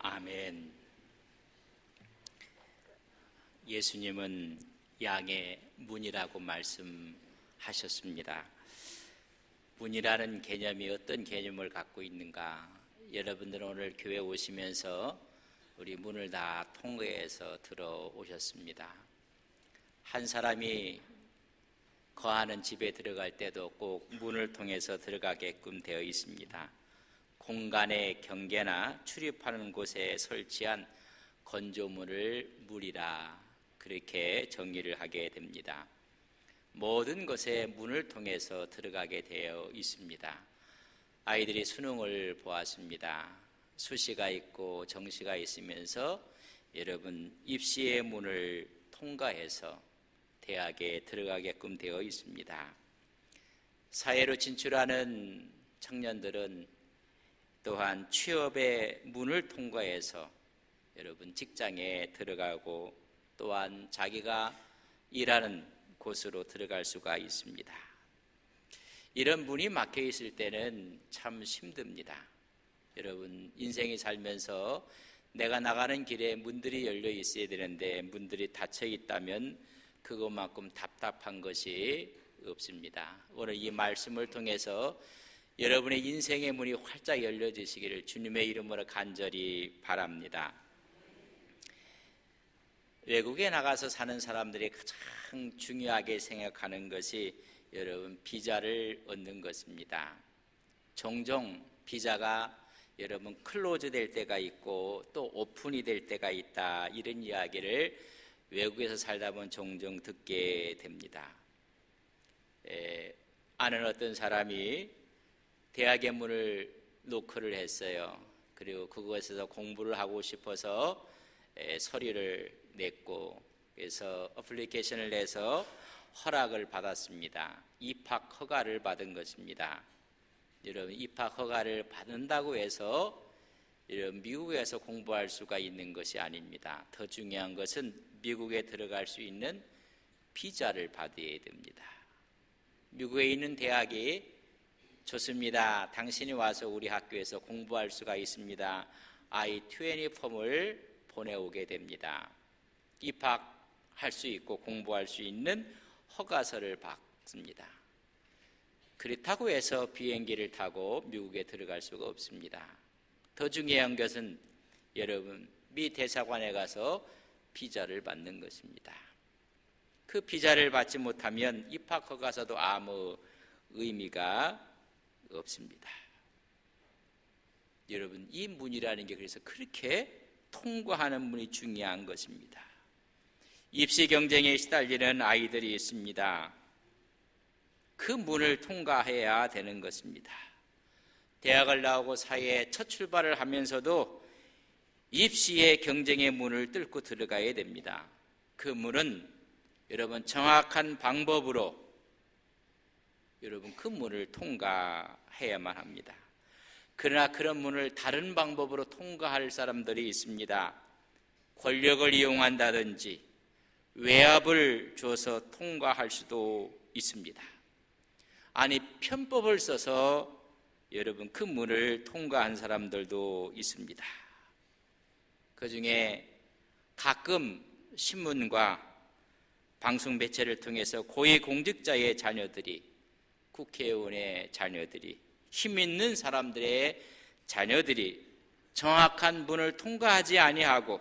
아멘. 예수님은 양의 문이라고 말씀하셨습니다. 문이라는 개념이 어떤 개념을 갖고 있는가? 여러분들은 오늘 교회 오시면서 우리 문을 다 통과해서 들어오셨습니다. 한 사람이 거하는 집에 들어갈 때도 꼭 문을 통해서 들어가게끔 되어 있습니다. 공간의 경계나 출입하는 곳에 설치한 건조물을 문이라 그렇게 정의를 하게 됩니다. 모든 것에 문을 통해서 들어가게 되어 있습니다. 아이들이 수능을 보았습니다. 수시가 있고 정시가 있으면서 여러분 입시의 문을 통과해서 대학에 들어가게끔 되어 있습니다. 사회로 진출하는 청년들은 또한 취업의 문을 통과해서 여러분 직장에 들어가고 또한 자기가 일하는 곳으로 들어갈 수가 있습니다. 이런 문이 막혀 있을 때는 참 힘듭니다. 여러분 인생이 살면서 내가 나가는 길에 문들이 열려 있어야 되는데 문들이 닫혀 있다면 그것만큼 답답한 것이 없습니다. 오늘 이 말씀을 통해서 여러분의 인생의 문이 활짝 열려지시기를 주님의 이름으로 간절히 바랍니다. 외국에 나가서 사는 사람들이 가장 중요하게 생각하는 것이 여러분 비자를 얻는 것입니다. 종종 비자가 여러분 클로즈 될 때가 있고 또 오픈이 될 때가 있다, 이런 이야기를 외국에서 살다 보면 종종 듣게 됩니다. 아는 어떤 사람이 대학의 문을 노크를 했어요. 그리고 그곳에서 공부를 하고 싶어서 서류를 냈고 그래서 어플리케이션을 내서 허락을 받았습니다. 입학 허가를 받은 것입니다. 여러분 입학 허가를 받는다고 해서 여러분 미국에서 공부할 수가 있는 것이 아닙니다. 더 중요한 것은 미국에 들어갈 수 있는 비자를 받아야 됩니다. 미국에 있는 대학이 좋습니다. 당신이 와서 우리 학교에서 공부할 수가 있습니다. I-20 폼을 보내오게 됩니다. 입학할 수 있고 공부할 수 있는 허가서를 받습니다. 그렇다고 해서 비행기를 타고 미국에 들어갈 수가 없습니다. 더 중요한 것은 여러분 미 대사관에 가서 비자를 받는 것입니다. 그 비자를 받지 못하면 입학 허가서도 아무 의미가 없습니다. 여러분 이 문이라는 게 그래서 그렇게 통과하는 문이 중요한 것입니다. 입시 경쟁에 시달리는 아이들이 있습니다. 그 문을 통과해야 되는 것입니다. 대학을 나오고 사회에 첫 출발을 하면서도 입시의 경쟁의 문을 뚫고 들어가야 됩니다. 그 문은 여러분 정확한 방법으로 여러분 그 문을 통과해야만 합니다. 그러나 그런 문을 다른 방법으로 통과할 사람들이 있습니다. 권력을 이용한다든지 외압을 줘서 통과할 수도 있습니다. 아니 편법을 써서 여러분 그 문을 통과한 사람들도 있습니다. 그 중에 가끔 신문과 방송 매체를 통해서 고위공직자의 자녀들이, 국회의원의 자녀들이, 힘 있는 사람들의 자녀들이 정확한 문을 통과하지 아니하고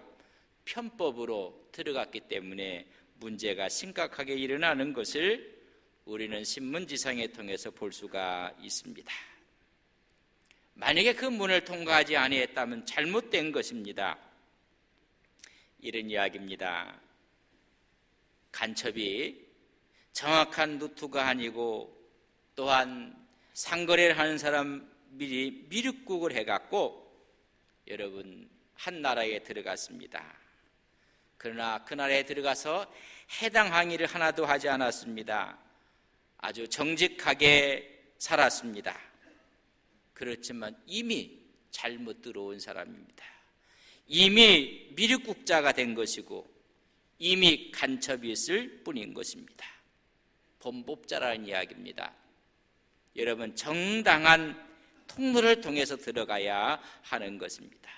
편법으로 들어갔기 때문에 문제가 심각하게 일어나는 것을 우리는 신문지상에 통해서 볼 수가 있습니다. 만약에 그 문을 통과하지 아니했다면 잘못된 것입니다. 이런 이야기입니다. 간첩이 정확한 루트가 아니고 또한 상거래를 하는 사람들이 미륵국을 해갖고 여러분 한 나라에 들어갔습니다. 그러나 그 나라에 들어가서 해당 항의를 하나도 하지 않았습니다. 아주 정직하게 살았습니다. 그렇지만 이미 잘못 들어온 사람입니다. 이미 미륵국자가 된 것이고 이미 간첩이 있을 뿐인 것입니다. 범법자라는 이야기입니다. 여러분 정당한 통로를 통해서 들어가야 하는 것입니다.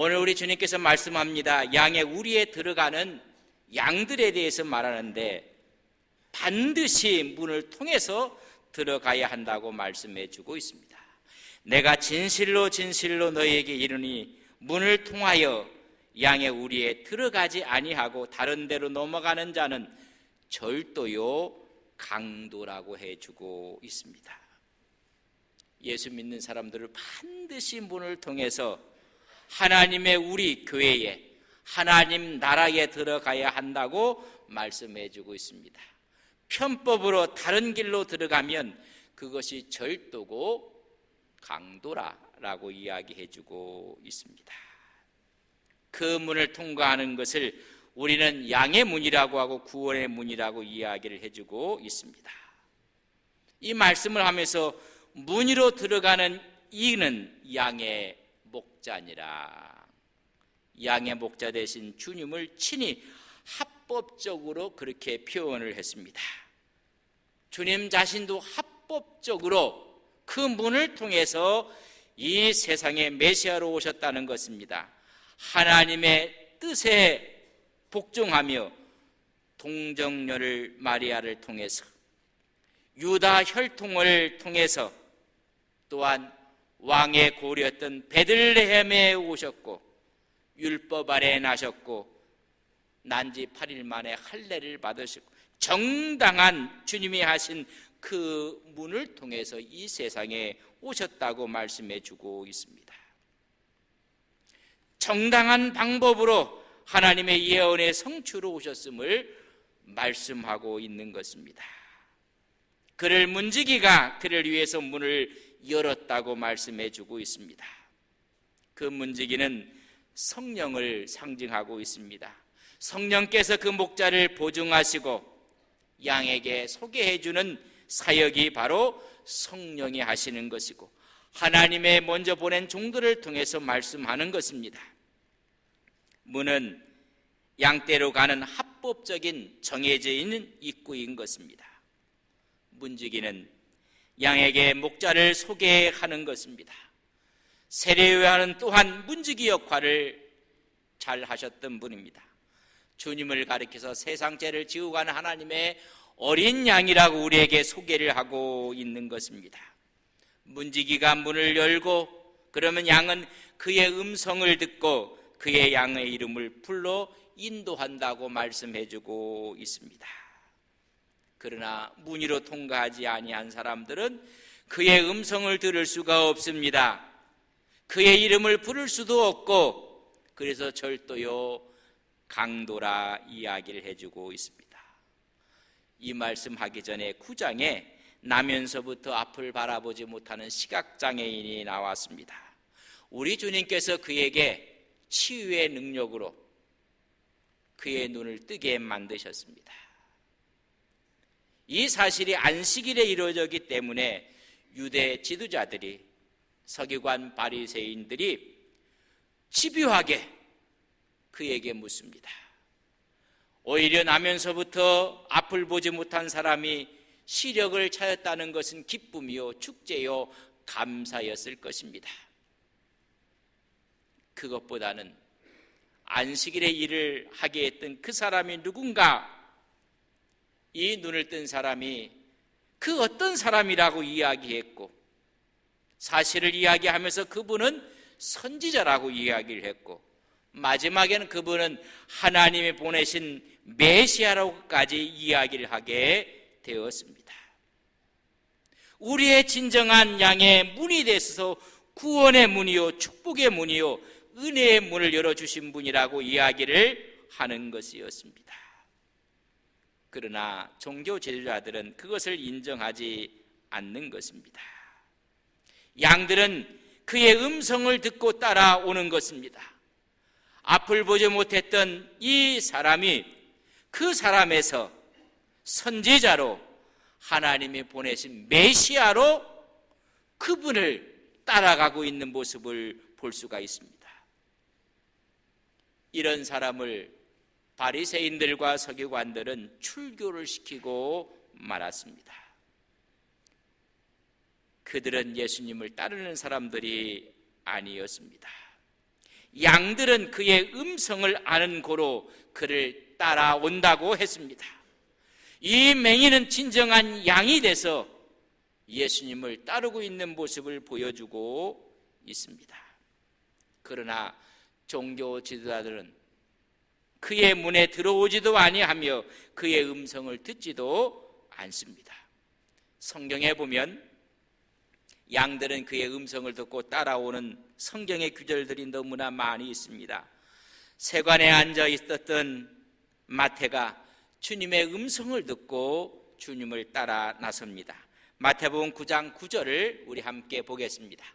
오늘 우리 주님께서 말씀합니다. 양의 우리에 들어가는 양들에 대해서 말하는데 반드시 문을 통해서 들어가야 한다고 말씀해 주고 있습니다. 내가 진실로 진실로 너희에게 이르니 문을 통하여 양의 우리에 들어가지 아니하고 다른 데로 넘어가는 자는 절도요 강도라고 해주고 있습니다. 예수 믿는 사람들을 반드시 문을 통해서 하나님의 우리 교회에, 하나님 나라에 들어가야 한다고 말씀해 주고 있습니다. 편법으로 다른 길로 들어가면 그것이 절도고 강도라고 이야기해 주고 있습니다. 그 문을 통과하는 것을 우리는 양의 문이라고 하고 구원의 문이라고 이야기를 해주고 있습니다. 이 말씀을 하면서 문으로 들어가는 이는 양의 목자니라. 양의 목자 대신 주님을 친히 합법적으로 그렇게 표현을 했습니다. 주님 자신도 합법적으로 그 문을 통해서 이 세상에 메시아로 오셨다는 것입니다. 하나님의 뜻에 복종하며 동정녀를 마리아를 통해서 유다 혈통을 통해서 또한 왕의 고리였던 베들레헴에 오셨고 율법 아래 나셨고 난지 8일 만에 할례를 받으시고 정당한 주님이 하신 그 문을 통해서 이 세상에 오셨다고 말씀해 주고 있습니다. 정당한 방법으로 하나님의 예언의 성취로 오셨음을 말씀하고 있는 것입니다. 그를 문지기가 그를 위해서 문을 열었다고 말씀해 주고 있습니다. 그 문지기는 성령을 상징하고 있습니다. 성령께서 그 목자를 보증하시고 양에게 소개해 주는 사역이 바로 성령이 하시는 것이고 하나님의 먼저 보낸 종들을 통해서 말씀하는 것입니다. 문은 양떼로 가는 합법적인 정해져 있는 입구인 것입니다. 문지기는 양에게 목자를 소개하는 것입니다. 세례요한은 또한 문지기 역할을 잘 하셨던 분입니다. 주님을 가리켜서 세상 죄를 지고 가는 하나님의 어린 양이라고 우리에게 소개를 하고 있는 것입니다. 문지기가 문을 열고 그러면 양은 그의 음성을 듣고 그의 양의 이름을 불러 인도한다고 말씀해주고 있습니다. 그러나 문 위로 통과하지 아니한 사람들은 그의 음성을 들을 수가 없습니다. 그의 이름을 부를 수도 없고 그래서 절도요 강도라 이야기를 해주고 있습니다. 이 말씀하기 전에 9장에 나면서부터 앞을 바라보지 못하는 시각장애인이 나왔습니다. 우리 주님께서 그에게 치유의 능력으로 그의 눈을 뜨게 만드셨습니다. 이 사실이 안식일에 이루어졌기 때문에 유대 지도자들이 서기관 바리새인들이 집요하게 그에게 묻습니다. 오히려 나면서부터 앞을 보지 못한 사람이 시력을 찾았다는 것은 기쁨이요 축제요 감사였을 것입니다. 그것보다는 안식일에 일을 하게 했던 그 사람이 누군가, 이 눈을 뜬 사람이 그 어떤 사람이라고 이야기했고 사실을 이야기하면서 그분은 선지자라고 이야기를 했고 마지막에는 그분은 하나님이 보내신 메시아라고까지 이야기를 하게 되었습니다. 우리의 진정한 양의 문이 되어서 구원의 문이요 축복의 문이요 은혜의 문을 열어주신 분이라고 이야기를 하는 것이었습니다. 그러나 종교 지도자들은 그것을 인정하지 않는 것입니다. 양들은 그의 음성을 듣고 따라오는 것입니다. 앞을 보지 못했던 이 사람이 그 사람에서 선지자로 하나님이 보내신 메시아로 그분을 따라가고 있는 모습을 볼 수가 있습니다. 이런 사람을 바리새인들과 서기관들은 출교를 시키고 말았습니다. 그들은 예수님을 따르는 사람들이 아니었습니다. 양들은 그의 음성을 아는 고로 그를 따라온다고 했습니다. 이 맹인은 진정한 양이 돼서 예수님을 따르고 있는 모습을 보여주고 있습니다. 그러나 종교 지도자들은 그의 문에 들어오지도 아니하며 그의 음성을 듣지도 않습니다. 성경에 보면 양들은 그의 음성을 듣고 따라오는 성경의 구절들이 너무나 많이 있습니다. 세관에 앉아 있었던 마태가 주님의 음성을 듣고 주님을 따라 나섭니다. 마태복음 9장 9절을 우리 함께 보겠습니다.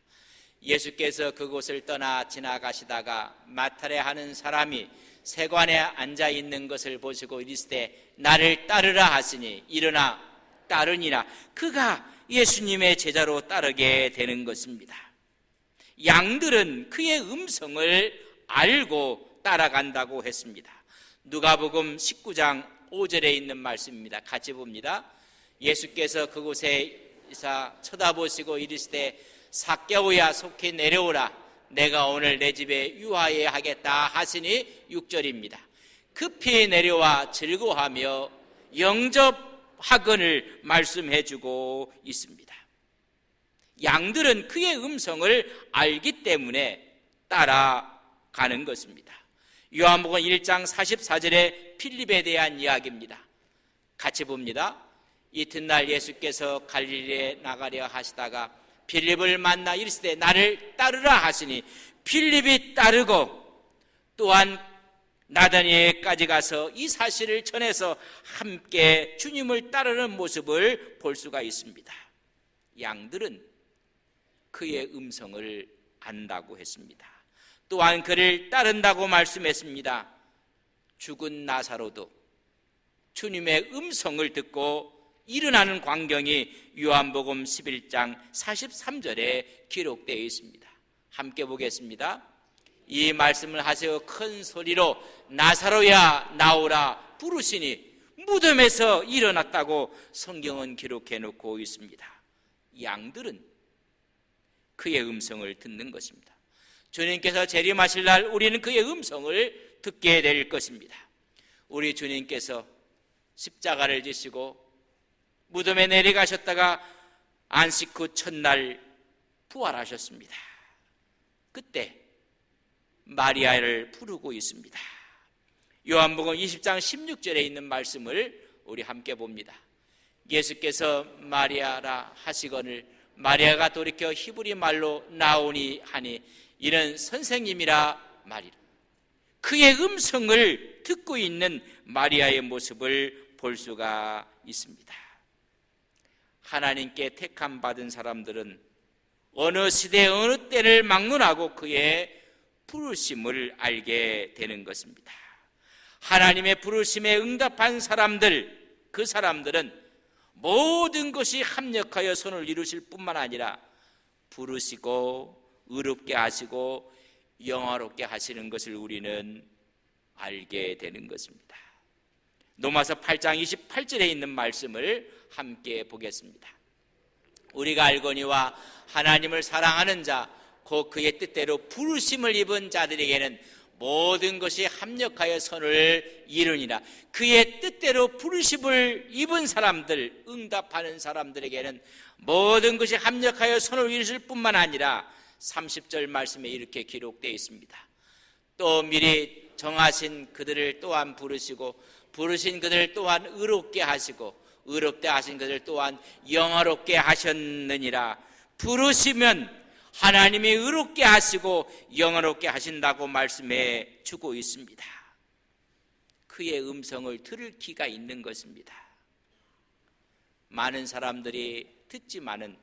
예수께서 그곳을 떠나 지나가시다가 마타레 하는 사람이 세관에 앉아 있는 것을 보시고 이르시되 나를 따르라 하시니 일어나 따르니라. 그가 예수님의 제자로 따르게 되는 것입니다. 양들은 그의 음성을 알고 따라간다고 했습니다. 누가복음 19장 5절에 있는 말씀입니다. 같이 봅니다. 예수께서 그곳에 이사 쳐다보시고 이르시되 삭개오야 속히 내려오라. 내가 오늘 내 집에 유하여야 하겠다 하시니 6절입니다. 급히 내려와 즐거워하며 영접하거늘 말씀해주고 있습니다. 양들은 그의 음성을 알기 때문에 따라가는 것입니다. 요한복음 1장 44절에 필립에 대한 이야기입니다. 같이 봅니다. 이튿날 예수께서 갈릴리에 나가려 하시다가 필립을 만나 이르시되 나를 따르라 하시니 필립이 따르고 또한 나다니엘까지 가서 이 사실을 전해서 함께 주님을 따르는 모습을 볼 수가 있습니다. 양들은 그의 음성을 안다고 했습니다. 또한 그를 따른다고 말씀했습니다. 죽은 나사로도 주님의 음성을 듣고 일어나는 광경이 요한복음 11장 43절에 기록되어 있습니다. 함께 보겠습니다. 이 말씀을 하세요. 큰 소리로 나사로야 나오라 부르시니 무덤에서 일어났다고 성경은 기록해 놓고 있습니다. 양들은 그의 음성을 듣는 것입니다. 주님께서 재림하실 날 우리는 그의 음성을 듣게 될 것입니다. 우리 주님께서 십자가를 지시고 무덤에 내려가셨다가 안식 후 첫날 부활하셨습니다. 그때 마리아를 부르고 있습니다. 요한복음 20장 16절에 있는 말씀을 우리 함께 봅니다. 예수께서 마리아라 하시거늘 마리아가 돌이켜 히브리 말로 나오니 하니 이는 선생님이라 말이라. 그의 음성을 듣고 있는 마리아의 모습을 볼 수가 있습니다. 하나님께 택함 받은 사람들은 어느 시대 어느 때를 막론하고 그의 부르심을 알게 되는 것입니다. 하나님의 부르심에 응답한 사람들, 그 사람들은 모든 것이 합력하여 선을 이루실 뿐만 아니라 부르시고 의롭게 하시고 영화롭게 하시는 것을 우리는 알게 되는 것입니다. 로마서 8장 28절에 있는 말씀을 함께 보겠습니다. 우리가 알거니와 하나님을 사랑하는 자 곧 그의 뜻대로 부르심을 입은 자들에게는 모든 것이 합력하여 선을 이루니라. 그의 뜻대로 부르심을 입은 사람들, 응답하는 사람들에게는 모든 것이 합력하여 선을 이루실 뿐만 아니라 30절 말씀에 이렇게 기록되어 있습니다. 또 미리 정하신 그들을 또한 부르시고 부르신 그들을 또한 의롭게 하시고 의롭게 하신 그들 또한 영화롭게 하셨느니라. 부르시면 하나님이 의롭게 하시고 영화롭게 하신다고 말씀해 주고 있습니다. 그의 음성을 들을 기가 있는 것입니다. 많은 사람들이 듣지만은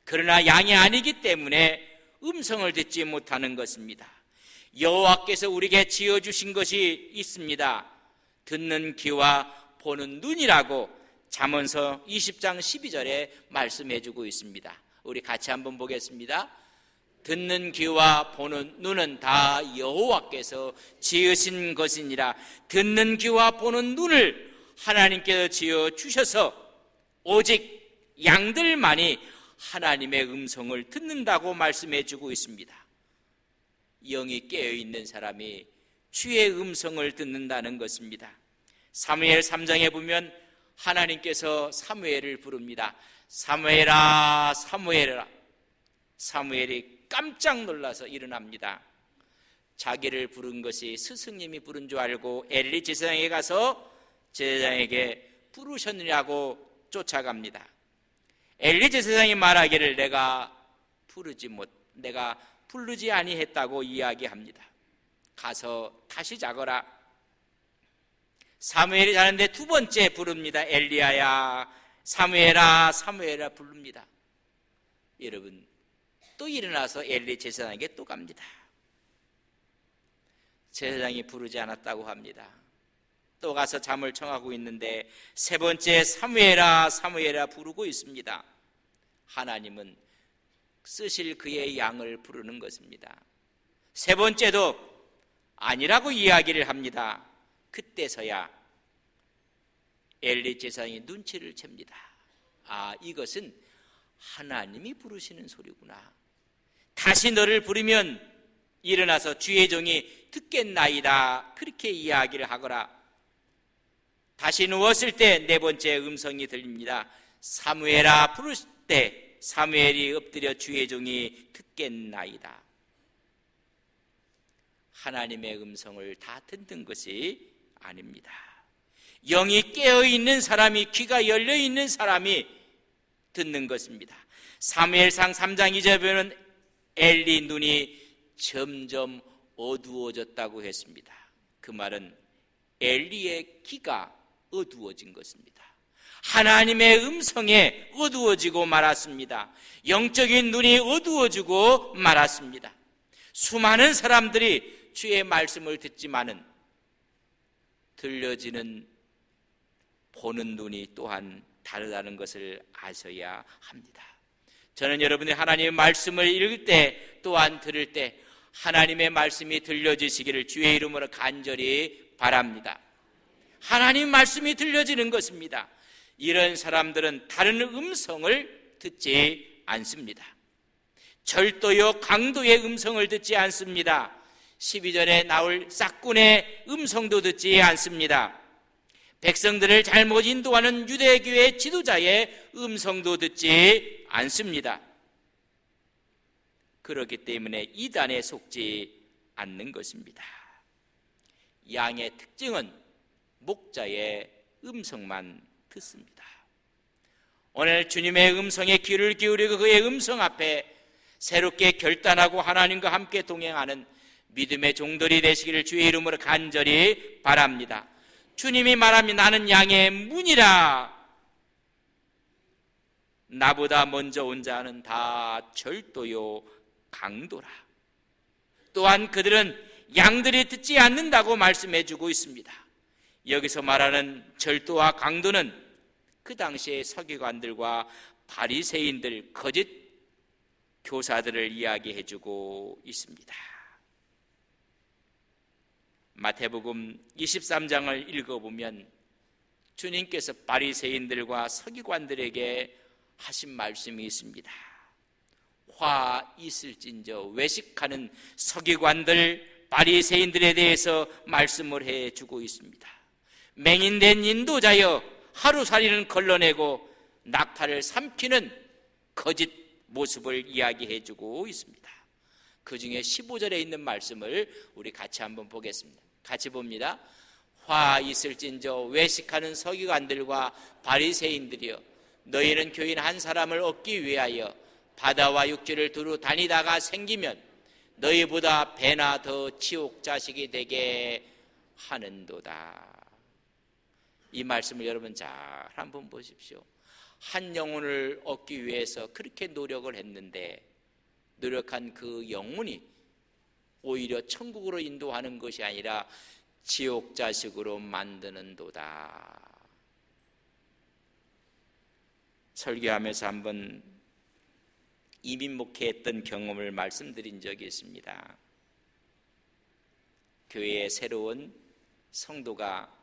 그러나 양이 아니기 때문에 음성을 듣지 못하는 것입니다. 여호와께서 우리에게 지어주신 것이 있습니다. 듣는 귀와 보는 눈이라고 잠언서 20장 12절에 말씀해주고 있습니다. 우리 같이 한번 보겠습니다. 듣는 귀와 보는 눈은 다 여호와께서 지으신 것이니라. 듣는 귀와 보는 눈을 하나님께서 지어주셔서 오직 양들만이 하나님의 음성을 듣는다고 말씀해주고 있습니다. 영이 깨어있는 사람이 주의 음성을 듣는다는 것입니다. 사무엘 3장에 보면 하나님께서 사무엘을 부릅니다. 사무엘아, 사무엘아. 사무엘이 깜짝 놀라서 일어납니다. 자기를 부른 것이 스승님이 부른 줄 알고 엘리 제사장에 가서 제사장에게 부르셨느냐고 쫓아갑니다. 엘리 제사장이 말하기를 내가 부르지 아니했다고 이야기합니다. 가서 다시 자거라. 사무엘이 자는데 두 번째 부릅니다. 엘리야야, 사무엘아, 사무엘아 부릅니다. 여러분, 또 일어나서 엘리 제사장에게 또 갑니다. 제사장이 부르지 않았다고 합니다. 또 가서 잠을 청하고 있는데 세 번째 사무엘아, 사무엘아 부르고 있습니다. 하나님은 쓰실 그의 양을 부르는 것입니다. 세 번째도 아니라고 이야기를 합니다. 그때서야 엘리 제사장이 눈치를 챕니다. 아, 이것은 하나님이 부르시는 소리구나. 다시 너를 부르면 일어나서 주의 종이 듣겠나이다. 그렇게 이야기를 하거라. 다시 누웠을 때 네 번째 음성이 들립니다. 사무엘아 부를 때 사무엘이 엎드려 주의 종이 듣겠나이다. 하나님의 음성을 다 듣는 것이 아닙니다. 영이 깨어있는 사람이, 귀가 열려있는 사람이 듣는 것입니다. 사무엘상 3장 2절에 보면 엘리 눈이 점점 어두워졌다고 했습니다. 그 말은 엘리의 귀가 어두워진 것입니다. 하나님의 음성에 어두워지고 말았습니다. 영적인 눈이 어두워지고 말았습니다. 수많은 사람들이 주의 말씀을 듣지만은 들려지는 보는 눈이 또한 다르다는 것을 아셔야 합니다. 저는 여러분이 하나님의 말씀을 읽을 때 또한 들을 때 하나님의 말씀이 들려지시기를 주의 이름으로 간절히 바랍니다. 하나님 말씀이 들려지는 것입니다. 이런 사람들은 다른 음성을 듣지 않습니다. 절도요 강도의 음성을 듣지 않습니다. 12절에 나올 싹군의 음성도 듣지 않습니다. 백성들을 잘못 인도하는 유대교의 지도자의 음성도 듣지 않습니다. 그렇기 때문에 이단에 속지 않는 것입니다. 양의 특징은 목자의 음성만 듣습니다. 오늘 주님의 음성에 귀를 기울이고 그의 음성 앞에 새롭게 결단하고 하나님과 함께 동행하는 믿음의 종들이 되시기를 주의 이름으로 간절히 바랍니다. 주님이 말합니다. 나는 양의 문이라. 나보다 먼저 온 자는 다 절도요 강도라. 또한 그들은 양들이 듣지 않는다고 말씀해 주고 있습니다. 여기서 말하는 절도와 강도는 그 당시의 서기관들과 바리새인들, 거짓 교사들을 이야기해 주고 있습니다. 마태복음 23장을 읽어보면 주님께서 바리새인들과 서기관들에게 하신 말씀이 있습니다. 화 있을진저 외식하는 서기관들, 바리새인들에 대해서 말씀을 해주고 있습니다. 맹인된 인도자여 하루살이는 걸러내고 낙타를 삼키는 거짓 모습을 이야기해주고 있습니다. 그 중에 15절에 있는 말씀을 우리 같이 한번 보겠습니다. 같이 봅니다. 화 있을진저 외식하는 서기관들과 바리새인들이여 너희는 교인 한 사람을 얻기 위하여 바다와 육지를 두루 다니다가 생기면 너희보다 배나 더 지옥 자식이 되게 하는도다. 이 말씀을 여러분 잘 한번 보십시오. 한 영혼을 얻기 위해서 그렇게 노력을 했는데 노력한 그 영혼이 오히려 천국으로 인도하는 것이 아니라 지옥 자식으로 만드는도다. 설교하면서 한번 이민 목회했던 경험을 말씀드린 적이 있습니다. 교회에 새로운 성도가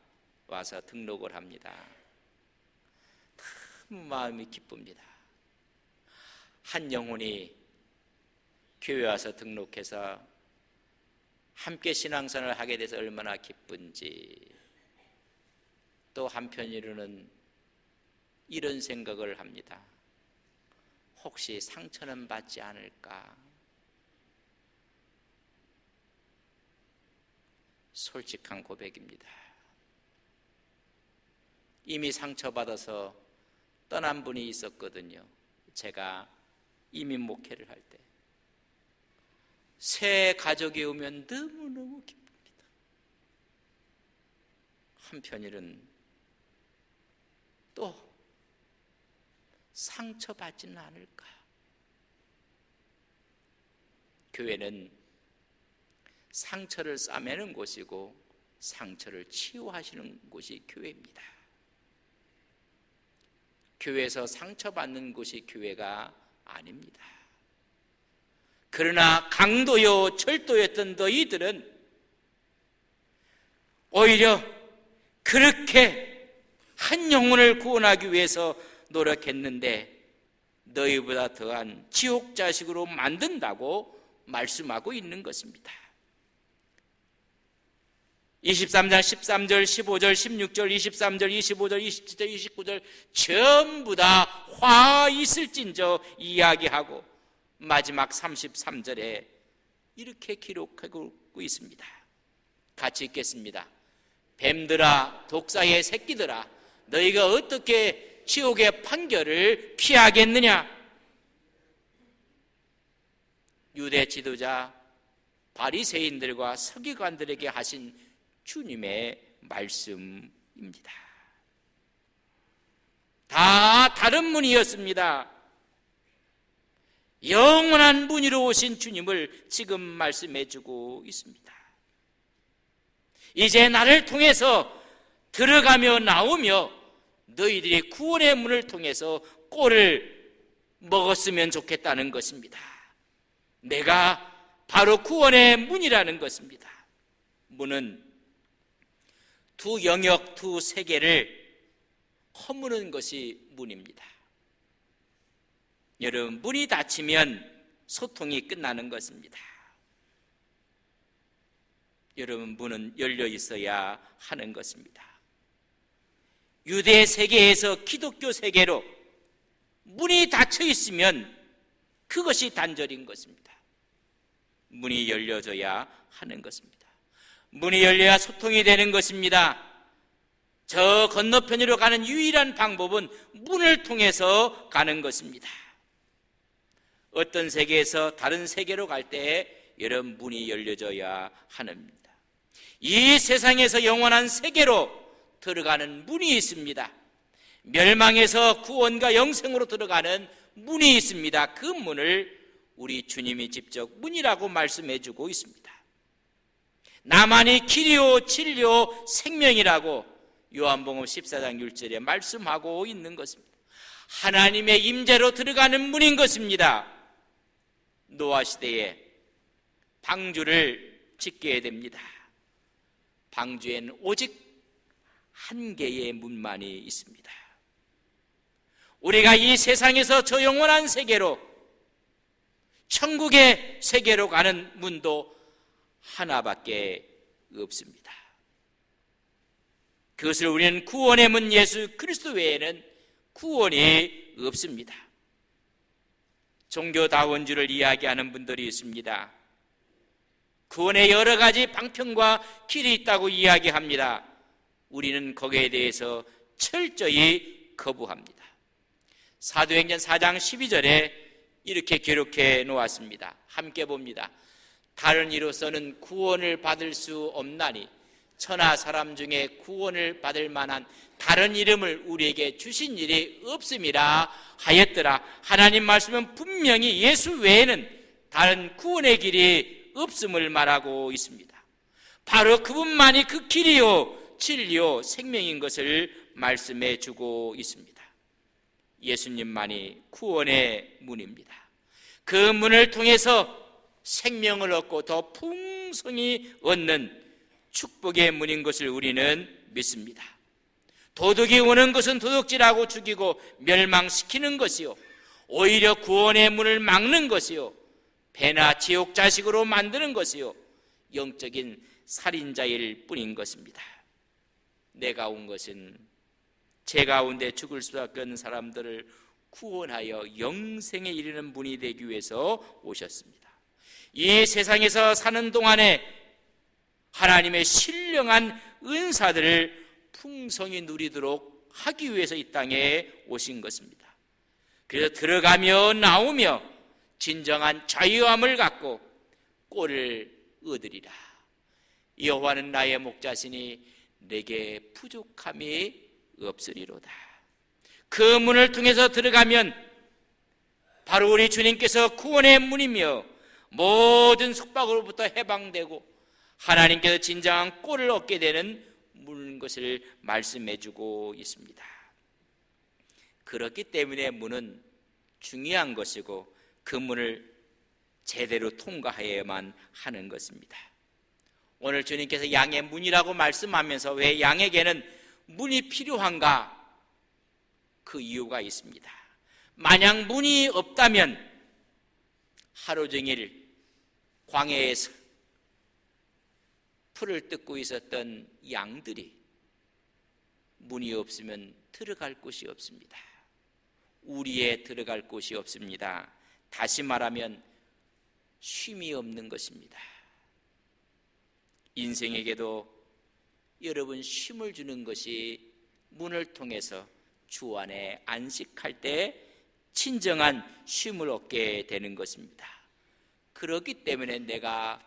와서 등록을 합니다. 참 마음이 기쁩니다. 한 영혼이 교회 와서 등록해서 함께 신앙생활을 하게 돼서 얼마나 기쁜지. 또 한편으로는 이런 생각을 합니다. 혹시 상처는 받지 않을까? 솔직한 고백입니다. 이미 상처받아서 떠난 분이 있었거든요. 제가 이민 목회를 할 때. 새 가족이 오면 너무너무 기쁩니다. 한편으로는 또 상처받지는 않을까? 교회는 상처를 싸매는 곳이고 상처를 치유하시는 곳이 교회입니다. 교회에서 상처받는 곳이 교회가 아닙니다. 그러나 강도요 철도였던 너희들은 오히려 그렇게 한 영혼을 구원하기 위해서 노력했는데 너희보다 더한 지옥 자식으로 만든다고 말씀하고 있는 것입니다. 23장 13절 15절 16절 23절 25절 27절 29절 전부 다 화 있을진저 이야기하고 마지막 33절에 이렇게 기록하고 있습니다. 같이 읽겠습니다. 뱀들아 독사의 새끼들아 너희가 어떻게 지옥의 판결을 피하겠느냐? 유대 지도자 바리새인들과 서기관들에게 하신 주님의 말씀입니다. 다 다른 분이었습니다. 영원한 분이로 오신 주님을 지금 말씀해주고 있습니다. 이제 나를 통해서 들어가며 나오며 너희들이 구원의 문을 통해서 꼴을 먹었으면 좋겠다는 것입니다. 내가 바로 구원의 문이라는 것입니다. 문은 두 영역, 두 세계를 허무는 것이 문입니다. 여러분, 문이 닫히면 소통이 끝나는 것입니다. 여러분, 문은 열려 있어야 하는 것입니다. 유대 세계에서 기독교 세계로 문이 닫혀 있으면 그것이 단절인 것입니다. 문이 열려져야 하는 것입니다. 문이 열려야 소통이 되는 것입니다. 저 건너편으로 가는 유일한 방법은 문을 통해서 가는 것입니다. 어떤 세계에서 다른 세계로 갈 때에 여러분 문이 열려져야 합니다. 이 세상에서 영원한 세계로 들어가는 문이 있습니다. 멸망에서 구원과 영생으로 들어가는 문이 있습니다. 그 문을 우리 주님이 직접 문이라고 말씀해 주고 있습니다. 나만이 길이요 진리요 생명이라고 요한복음 14장 1절에 말씀하고 있는 것입니다. 하나님의 임재로 들어가는 문인 것입니다. 노아 시대에 방주를 짓게 됩니다. 방주에는 오직 한 개의 문만이 있습니다. 우리가 이 세상에서 저 영원한 세계로 천국의 세계로 가는 문도 하나밖에 없습니다. 그것을 우리는 구원의 문 예수 그리스도 외에는 구원이 없습니다. 종교다원주를 이야기하는 분들이 있습니다. 구원의 여러 가지 방편과 길이 있다고 이야기합니다. 우리는 거기에 대해서 철저히 거부합니다. 사도행전 4장 12절에 이렇게 기록해 놓았습니다. 함께 봅니다. 다른 이로서는 구원을 받을 수 없나니 천하 사람 중에 구원을 받을 만한 다른 이름을 우리에게 주신 일이 없음이라 하였더라. 하나님 말씀은 분명히 예수 외에는 다른 구원의 길이 없음을 말하고 있습니다. 바로 그분만이 그 길이요 진리요 생명인 것을 말씀해 주고 있습니다. 예수님만이 구원의 문입니다. 그 문을 통해서 생명을 얻고 더 풍성히 얻는 축복의 문인 것을 우리는 믿습니다. 도둑이 오는 것은 도둑질하고 죽이고 멸망시키는 것이요 오히려 구원의 문을 막는 것이요 배나 지옥 자식으로 만드는 것이요 영적인 살인자일 뿐인 것입니다. 내가 온 것은 제 가운데 죽을 수밖에 없는 사람들을 구원하여 영생에 이르는 분이 되기 위해서 오셨습니다. 이 세상에서 사는 동안에 하나님의 신령한 은사들을 풍성히 누리도록 하기 위해서 이 땅에 오신 것입니다. 그래서 들어가며 나오며 진정한 자유함을 갖고 꼴을 얻으리라. 여호와는 나의 목자시니 내게 부족함이 없으리로다. 그 문을 통해서 들어가면 바로 우리 주님께서 구원의 문이며 모든 속박으로부터 해방되고 하나님께서 진정한 꼴을 얻게 되는 문인 것을 말씀해 주고 있습니다. 그렇기 때문에 문은 중요한 것이고 그 문을 제대로 통과해야만 하는 것입니다. 오늘 주님께서 양의 문이라고 말씀하면서 왜 양에게는 문이 필요한가? 그 이유가 있습니다. 만약 문이 없다면 하루 종일 광야에서 풀을 뜯고 있었던 양들이 문이 없으면 들어갈 곳이 없습니다. 우리에 들어갈 곳이 없습니다. 다시 말하면 쉼이 없는 것입니다. 인생에게도 여러분 쉼을 주는 것이 문을 통해서 주 안에 안식할 때 진정한 쉼을 얻게 되는 것입니다. 그렇기 때문에 내가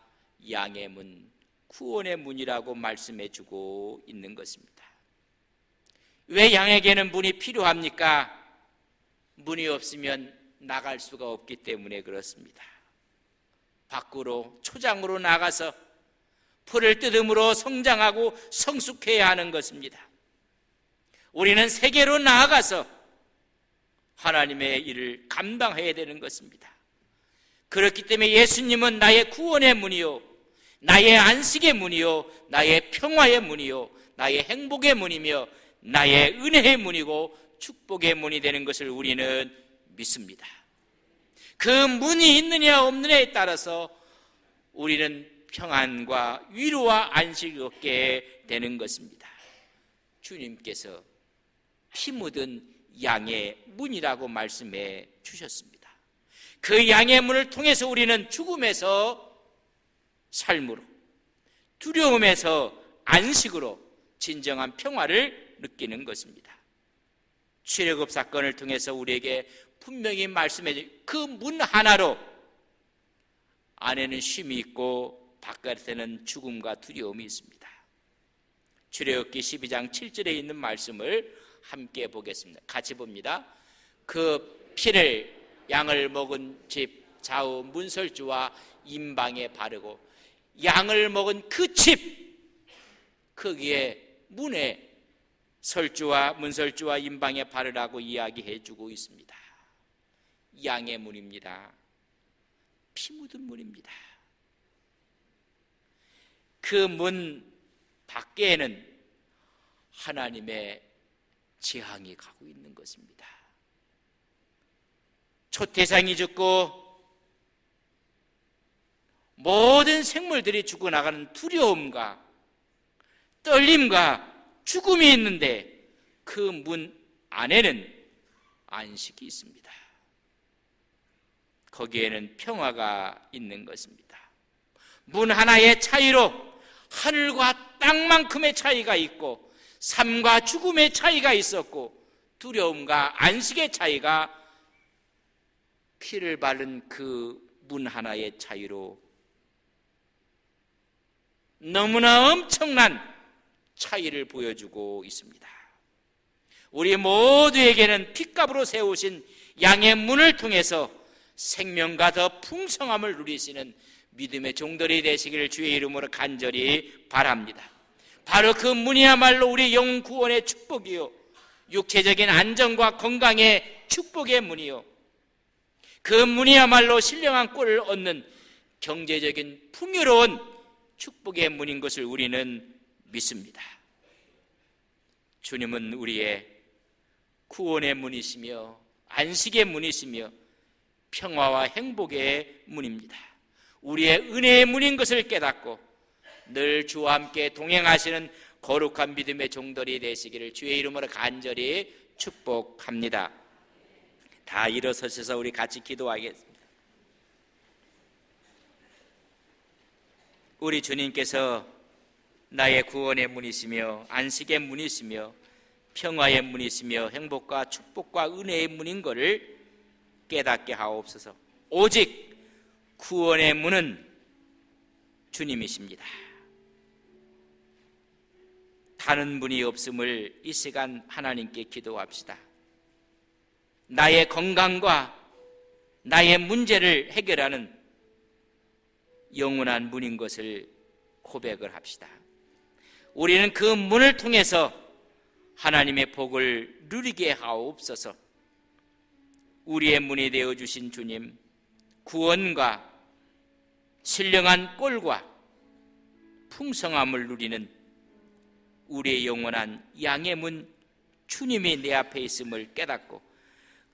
양의 문, 구원의 문이라고 말씀해 주고 있는 것입니다. 왜 양에게는 문이 필요합니까? 문이 없으면 나갈 수가 없기 때문에 그렇습니다. 밖으로 초장으로 나가서 풀을 뜯음으로 성장하고 성숙해야 하는 것입니다. 우리는 세계로 나아가서 하나님의 일을 감당해야 되는 것입니다. 그렇기 때문에 예수님은 나의 구원의 문이요, 나의 안식의 문이요, 나의 평화의 문이요, 나의 행복의 문이며 나의 은혜의 문이고 축복의 문이 되는 것을 우리는 믿습니다. 그 문이 있느냐 없느냐에 따라서 우리는 평안과 위로와 안식을 얻게 되는 것입니다. 주님께서 피 묻은 양의 문이라고 말씀해 주셨습니다. 그 양의 문을 통해서 우리는 죽음에서 삶으로, 두려움에서 안식으로 진정한 평화를 느끼는 것입니다. 출애굽 사건을 통해서 우리에게 분명히 말씀해 준 그 문 하나로 안에는 쉼이 있고 바깥에는 죽음과 두려움이 있습니다. 출애굽기 12장 7절에 있는 말씀을 함께 보겠습니다. 같이 봅니다. 그 피를 양을 먹은 집 좌우 문설주와 임방에 바르고 양을 먹은 그 집 거기에 문에 설주와 문설주와 임방에 바르라고 이야기해 주고 있습니다. 양의 문입니다. 피 묻은 문입니다. 그 문 밖에는 하나님의 재앙이 가고 있는 것입니다. 초태상이 죽고 모든 생물들이 죽어나가는 두려움과 떨림과 죽음이 있는데 그 문 안에는 안식이 있습니다. 거기에는 평화가 있는 것입니다. 문 하나의 차이로 하늘과 땅만큼의 차이가 있고 삶과 죽음의 차이가 있었고 두려움과 안식의 차이가 피를 바른 그 문 하나의 차이로 너무나 엄청난 차이를 보여주고 있습니다. 우리 모두에게는 핏값으로 세우신 양의 문을 통해서 생명과 더 풍성함을 누리시는 믿음의 종들이 되시기를 주의 이름으로 간절히 바랍니다. 바로 그 문이야말로 우리 영혼 구원의 축복이요, 육체적인 안정과 건강의 축복의 문이요, 그 문이야말로 신령한 꼴을 얻는 경제적인 풍요로운 축복의 문인 것을 우리는 믿습니다. 주님은 우리의 구원의 문이시며 안식의 문이시며 평화와 행복의 문입니다. 우리의 은혜의 문인 것을 깨닫고 늘 주와 함께 동행하시는 거룩한 믿음의 종들이 되시기를 주의 이름으로 간절히 축복합니다. 다 일어서셔서 우리 같이 기도하겠습니다. 우리 주님께서 나의 구원의 문이시며 안식의 문이시며 평화의 문이시며 행복과 축복과 은혜의 문인 것을 깨닫게 하옵소서. 오직 구원의 문은 주님이십니다. 다른 분이 없음을 이 시간 하나님께 기도합시다. 나의 건강과 나의 문제를 해결하는 영원한 문인 것을 고백을 합시다. 우리는 그 문을 통해서 하나님의 복을 누리게 하옵소서. 우리의 문이 되어주신 주님, 구원과 신령한 꼴과 풍성함을 누리는 우리의 영원한 양의 문 주님이 내 앞에 있음을 깨닫고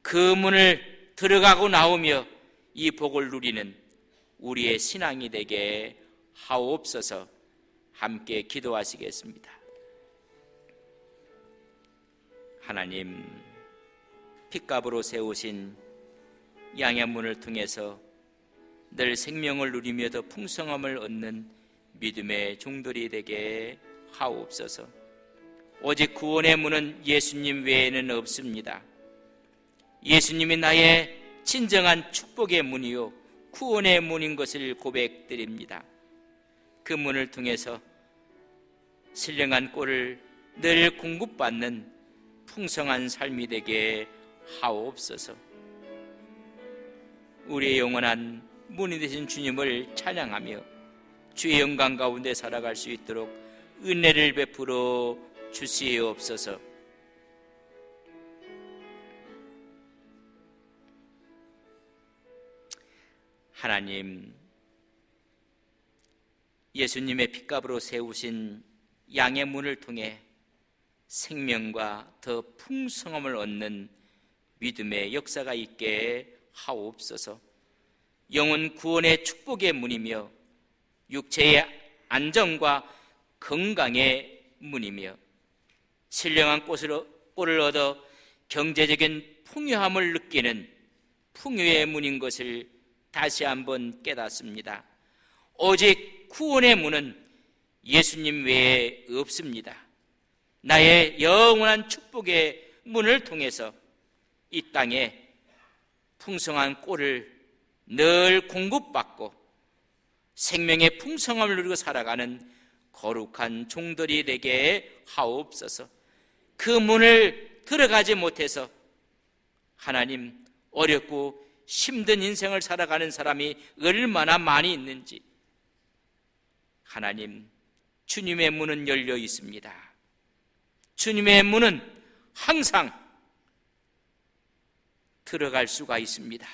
그 문을 들어가고 나오며 이 복을 누리는 우리의 신앙이 되게 하옵소서. 함께 기도하시겠습니다. 하나님, 핏값으로 세우신 양의 문을 통해서 늘 생명을 누리며 더 풍성함을 얻는 믿음의 종들이 되게 하옵소서. 오직 구원의 문은 예수님 외에는 없습니다. 예수님이 나의 진정한 축복의 문이요 구원의 문인 것을 고백드립니다. 그 문을 통해서 신령한 꼴을 늘 공급받는 풍성한 삶이 되게 하옵소서. 우리의 영원한 문이 되신 주님을 찬양하며 주의 영광 가운데 살아갈 수 있도록 은혜를 베풀어 주시옵소서. 하나님, 예수님의 핏값으로 세우신 양의 문을 통해 생명과 더 풍성함을 얻는 믿음의 역사가 있게 하옵소서. 영혼 구원의 축복의 문이며 육체의 안정과 건강의 문이며 신령한 꼴을 얻어 경제적인 풍요함을 느끼는 풍요의 문인 것을 다시 한번 깨닫습니다. 오직 구원의 문은 예수님 외에 없습니다. 나의 영원한 축복의 문을 통해서 이 땅에 풍성한 꼴을 늘 공급받고 생명의 풍성함을 누리고 살아가는 거룩한 종들이 되게 하옵소서. 그 문을 들어가지 못해서 하나님, 어렵고 힘든 인생을 살아가는 사람이 얼마나 많이 있는지, 하나님, 주님의 문은 열려 있습니다. 주님의 문은 항상 들어갈 수가 있습니다.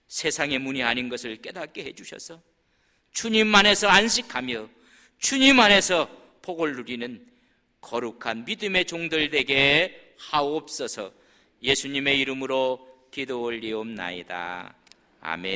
세상의 문이 아닌 것을 깨닫게 해주셔서 주님 안에서 안식하며 주님 안에서 복을 누리는 거룩한 믿음의 종들 되게 하옵소서. 예수님의 이름으로 기도 올리옵나이다. 아멘.